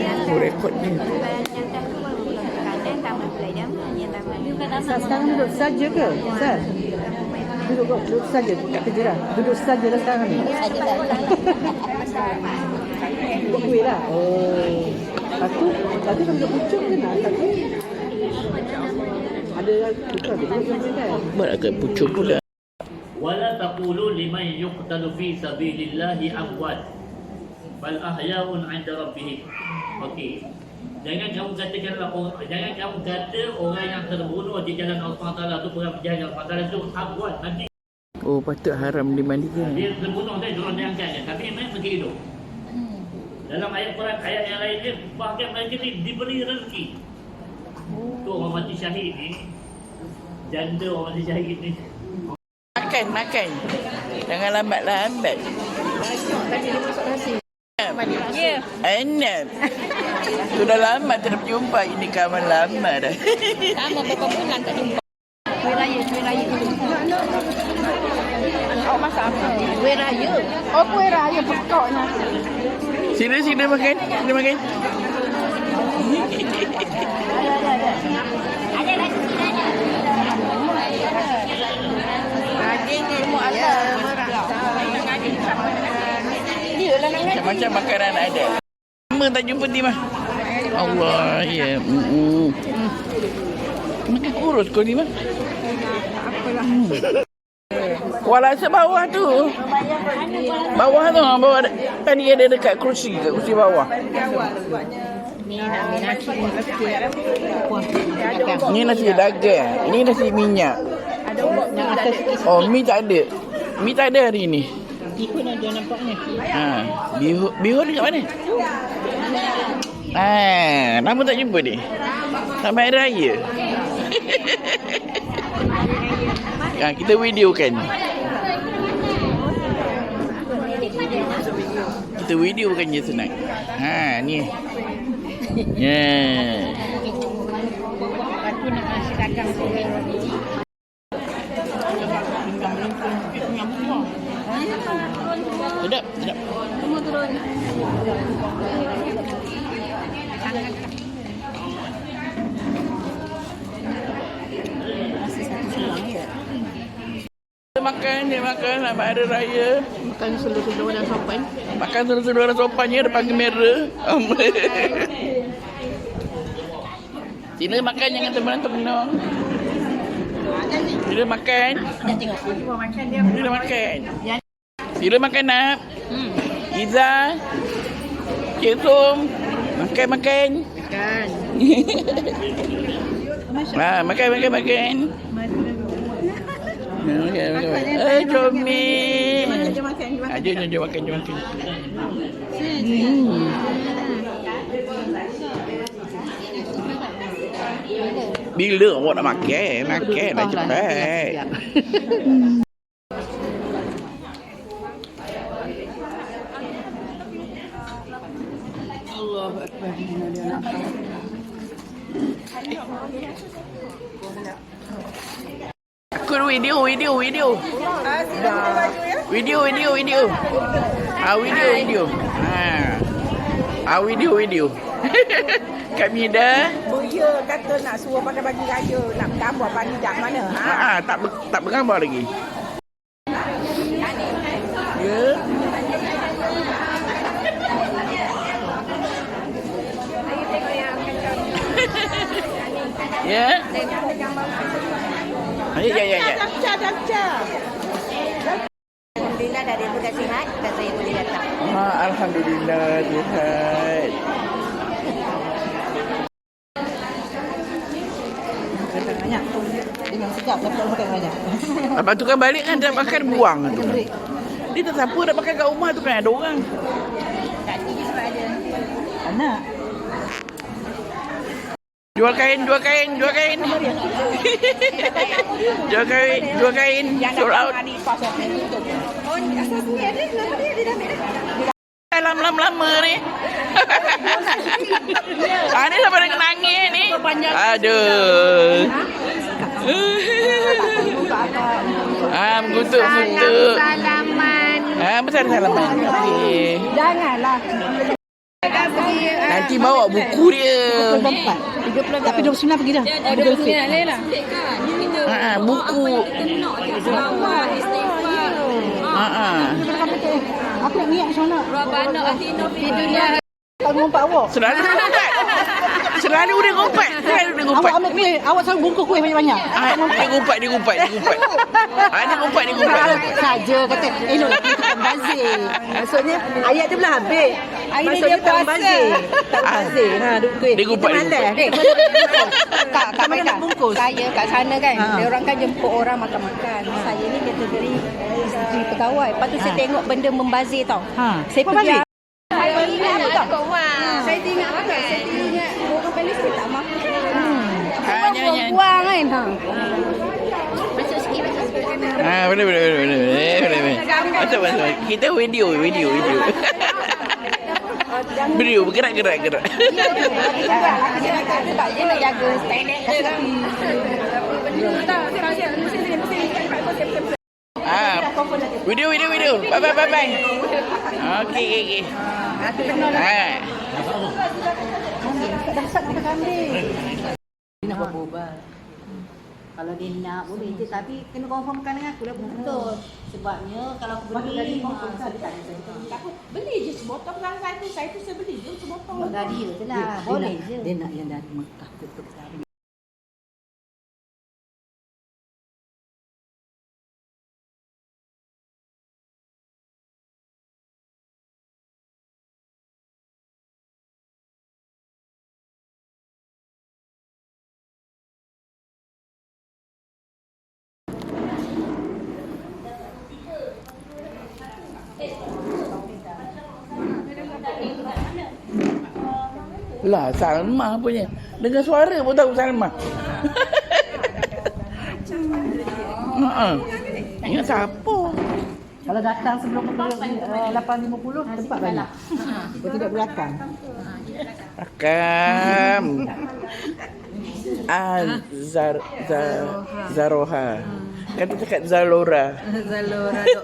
Oh, rekod ni. Ustaz sekarang duduk saja ke? Ustaz? Duduk saja kat kerja dah. Duduk saja dah sekarang ni. Buat kuih lah. Oh. Satu kalau duduk pucuk ke nak? Satu. Ada kita ada kan? Buat agak pucuk pula. Wala taqulu liman yuqtalu fi sabilillahi amwat bal ahya'un 'inda rabbihim. Okey. Jangan kamu kata orang yang terbunuh di jalan Allah Taala tu perang berjaya Allah Taala tu amwat mati. Oh, patut haram dimandikan. Dia terbunuh dia orang diangkat kan. Tapi memang masih hidup. Dalam ayat Quran ayat yang lain dia bahkan mereka ni diberi rezeki. Tu orang mati syahid ni. Janda orang mati syahid ni. Makan. Jangan lambat-lambat. Tadi dia masuk nasi. Ya. Enak. Sudah lama tidak berjumpa. Ini kawan lama dah. Sama berapa bulan tak jumpa. Kuih raya dulu. Awak masak apa? Kuih raya. Oh, kuih raya pekoknya. Sila makan. Sila makan. Ada lagi sini ada. Daging ni semua ada. Dia lah nak Macam-macam makanan ada. Lama tak jumpa Timah. Allah, ya. Makan kurus kau ni, Mah. Kuala sebawah tu. Bawah tu, bawah. Tadi ada dekat kursi bawah. Ni nak minaki Ni nasi dagang. Ini nasi minyak. Oh, mi tak ada. Mi tak ada hari ni. Bihun ada nampaknya. Bihun dekat mana? Lama tak jumpa ni. Sampai hari raya. Kita videokan. Kita videokan je senang. Ni. Aku nak nasi dagang kuih. Sedap. Semua turun. Dia makan sampai hari raya. Makan selur-selur dan sopan. Makan selur-selur dan sopannya depan kamera. Sila makan jangan termenung-termenung. Sila makan. Jangan tengok. Sila makan. Sila makan nak. Iza. Cik Som. Makan. Makan. Makan. Comel. Jom makan. Bila awak nak makan? Makan dah cepat. Allahu Akbar. Aku video. Video. Video. Video. Kami dah. Buya kata nak suruh pakai baju raya, nak gambar baju dak mana? Tak bergambar lagi. Ya. Ya. Ya. Dah. Alhamdulillah dari muda sihat dan saya boleh datang. Alhamdulillah sihat. Banyak. Memang sedap dapat makan banyak. Lepas tu kan balik kan dah makan buang tu. Dia tak siapa nak makan kat rumah tu kan ada orang. Tak tinggi sebab ada. Anak. Jual kain. Jual kain. Sold out. Oh, asal sini ada. Kenapa dia dah ambil dah? Lama ni. Ni sampai nak nangis ni. Aduh. Mengutuk. Salaman. Besar salaman. Okey. Janganlah. Nanti bawa buku dia. 24. Tapi 29 pergi dah. Oh, 29 lah. Buku. Aku nak niat macam mana? Rabana atina fi dunya. Tak ngumpat awak. Selalu dia ngumpat. Selalu dia ngumpat. Awak ambil kuih. Awak selalu bungkus kuih banyak-banyak. Dia ngumpat. Dia ngumpat. Saja kata eloklah kita bazir. Maksudnya ayat tu belum habis. Maksudnya tak bazir. Tak bazir. Duk kuih. Dia ngumpat. Tak mana nak bungkus? Saya kat sana kan, dia orang kan jemput orang makan-makan. Saya ni kategori isteri pegawai. Lepas tu saya tengok benda membazir tau. Saya pergi saya ingat Saya ingat orang Palestin tak makan. Buang kan. Masuk sikit. Boleh. Masuk. Kita video. Video bergerak. Dia nak jaga standard dia kan. Video. Bye. Okay. Nak berubah. Kalau dia nak boleh je, tapi kena confirmkan dengan aku lah betul. Sebabnya kalau aku beli Aku beli je sebotol dengan saya tu saya beli je sebotol. dari je lah. Boleh je. Dia nak yang dari Mekah tutup sehari. Lah Salma punya. Dengar suara pun tahu Salma. Ingat siapa? Kalau datang sebelum pukul 8.50 tempat banyak. Kau tidak belakang. Rakam. Zaroha. Kan tu cakap Zalora.